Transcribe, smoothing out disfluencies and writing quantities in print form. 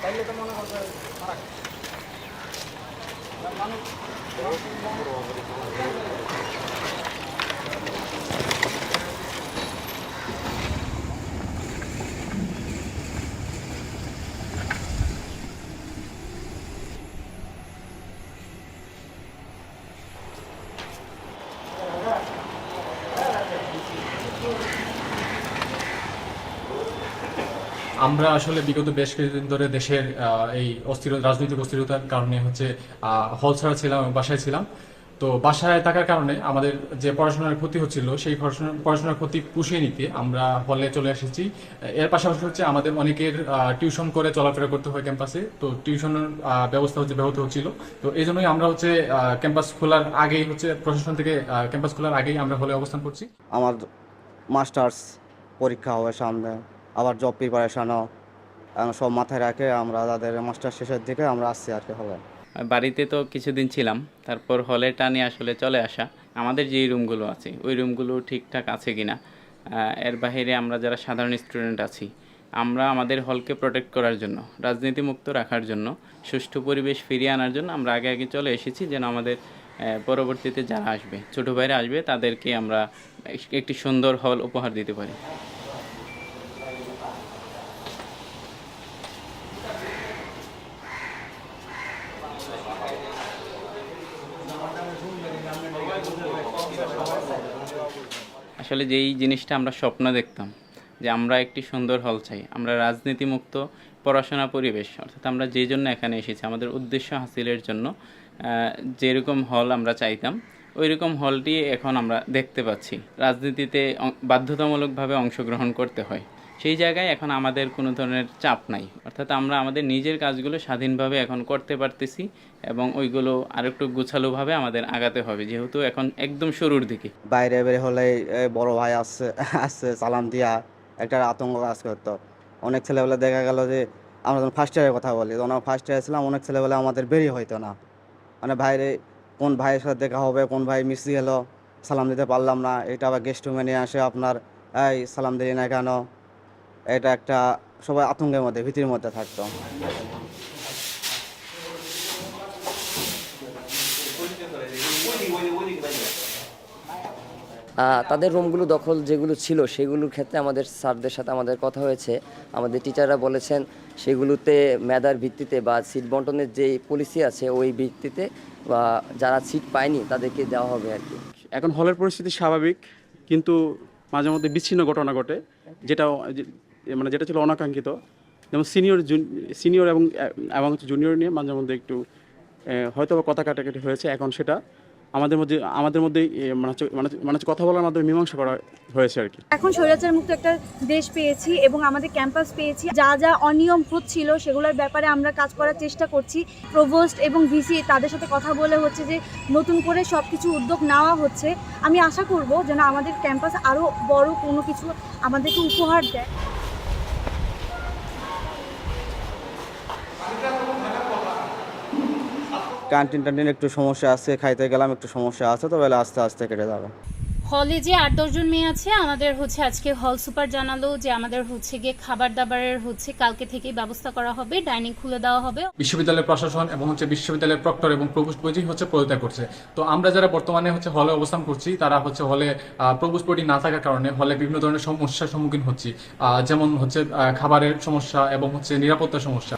তাইলে তো মনে করছে ফারাক মানুষ আমরা আসলে বিগত বেশ কিছুদিন ধরে দেশের এই রাজনৈতিক অস্থিরতার কারণে হচ্ছে হল ছাড়া ছিলাম এবং বাসায় ছিলাম। তো বাসায় থাকার কারণে আমাদের যে পড়াশোনার ক্ষতি হচ্ছিল সেই পড়াশোনার ক্ষতি পুষিয়ে নিতে আমরা হলে চলে এসেছি। এর পাশাপাশি হচ্ছে আমাদের অনেকের টিউশন করে চলাফেরা করতে হয় ক্যাম্পাসে, তো টিউশনের ব্যবস্থা হচ্ছে ব্যাহত হচ্ছিল। তো এই জন্যই আমরা হচ্ছে ক্যাম্পাস খোলার আগেই হচ্ছে প্রশাসন থেকে ক্যাম্পাস খোলার আগেই আমরা হলে অবস্থান করছি। আমার মাস্টার্স পরীক্ষা হবে সামনে, আবার জব প্রিপারেশনও সব মাথায় রাখে আমরা তাদের মাস্টার শেষের দিকে আমরা আসছি আর কি হবে। বাড়িতে তো কিছুদিন ছিলাম, তারপর হলে টানে আসলে চলে আসা। আমাদের যেই রুমগুলো আছে ওই রুমগুলো ঠিকঠাক আছে কিনা, এর বাইরে আমরা যারা সাধারণ স্টুডেন্ট আছি আমরা আমাদের হলকে প্রোটেক্ট করার জন্য, রাজনীতি মুক্ত রাখার জন্য, সুষ্ঠু পরিবেশ ফিরিয়ে আনার জন্য আমরা আগে আগে চলে এসেছি, যেন আমাদের পরবর্তীতে যারা আসবে, ছোটো ভাইরা আসবে, তাদেরকে আমরা একটি সুন্দর হল উপহার দিতে পারি। আসলে যেই জিনিসটা আমরা স্বপ্ন দেখতাম যে আমরা একটি সুন্দর হল চাই, আমরা রাজনীতিমুক্ত পড়াশোনা পরিবেশ, অর্থাৎ আমরা যেই জন্য এখানে এসেছি আমাদের উদ্দেশ্য হাসিলের জন্য যেরকম হল আমরা চাইতাম ওই রকম হলটি এখন আমরা দেখতে পাচ্ছি। রাজনীতিতে বাধ্যতামূলকভাবে অংশগ্রহণ করতে হয়, সেই জায়গায় এখন আমাদের কোনো ধরনের চাপ নাই, অর্থাৎ আমরা আমাদের নিজের কাজগুলো স্বাধীনভাবে এখন করতে পারতেছি এবং ওইগুলো আরেকটু গোছালোভাবে আমাদের আগাতে হবে, যেহেতু এখন একদম শুরুর দিকে। বাইরে বের হলে বড় ভাই আসছে আসছে সালাম দিয়া একটা আতঙ্ক কাজ করতো। অনেক ছেলেবেলা দেখা গেল যে আমরা যখন ফার্স্ট ইয়ারের কথা বলি, তখন আমরা ফার্স্ট ইয়ারে ছিলাম, অনেক ছেলেবেলা আমাদের বেরিয়ে হইতো না, মানে বাইরে কোন ভাইয়ের সাথে দেখা হবে, কোন ভাই মিস গেল, সালাম দিতে পারলাম না, এটা আবার গেস্ট রুমে নিয়ে আসে আপনার, এই সালাম দিলি না কেন, এটা একটা সবাই আতঙ্কের মধ্যে ভীতির মধ্যে থাকতো। তাদের রুমগুলো দখল যেগুলো ছিল সেগুলোর ক্ষেত্রে আমাদের স্যারদের সাথে আমাদের কথা হয়েছে, আমাদের টিচাররা বলেছেন সেগুলোতে মেধার ভিত্তিতে বা সিট বন্টনের যে পলিসি আছে ওই ভিত্তিতে বা যারা সিট পায়নি তাদেরকে দেওয়া হবে আর কি। এখন হলের পরিস্থিতি স্বাভাবিক, কিন্তু মাঝে মধ্যে বিচ্ছিন্ন ঘটনা ঘটে, মানে যেটা ছিল অনাকাঙ্ক্ষিত। যেমন সিনিয়র এবং হচ্ছে জুনিয়র নিয়ে মাঝে মধ্যে একটু হয়তো কথা কাটাকাটি হয়েছে। এখন সেটা আমাদের মধ্যে মানে কথা বলার মাধ্যমে মীমাংসা করা হয়েছে আর কি। এখন স্বৈরাচার মুক্ত একটা দেশ পেয়েছি এবং আমাদের ক্যাম্পাস পেয়েছি, যা যা অনিয়ম হচ্ছিল সেগুলোর ব্যাপারে আমরা কাজ করার চেষ্টা করছি। প্রভোস্ট এবং ভিসি তাদের সাথে কথা বলে হচ্ছে যে নতুন করে সব কিছু উদ্যোগ নেওয়া হচ্ছে। আমি আশা করব যেন আমাদের ক্যাম্পাস আরও বড় কোনো কিছু আমাদেরকে উপহার দেয়। ক্যান্টিন একটু সমস্যা আছে, খাইতে গেলাম একটু সমস্যা আছে, তবে আস্তে আস্তে কেটে যাবে। হলে যে 8-10 জন মেয়ে আছে, আমাদের হচ্ছে আজকে হল সুপার জানালো যে আমাদের হচ্ছে গিয়ে খাবার দাবারের হচ্ছে কালকে থেকেই ব্যবস্থা করা হবে, ডাইনিং খুলে দেওয়া হবে। বিশ্ববিদ্যালয়ের প্রশাসন এবং হচ্ছে বিশ্ববিদ্যালয়ের প্রক্টর এবং প্রভোস্ট বইটি হচ্ছে পদত্যাগ করছে। তো আমরা যারা বর্তমানে হচ্ছে হলে অবস্থান করছি তারা হচ্ছে হলে প্রভোস্ট বইটি না থাকার কারণে হলে বিভিন্ন ধরনের সমস্যার সম্মুখীন হচ্ছি, যেমন হচ্ছে খাবারের সমস্যা এবং হচ্ছে নিরাপত্তার সমস্যা।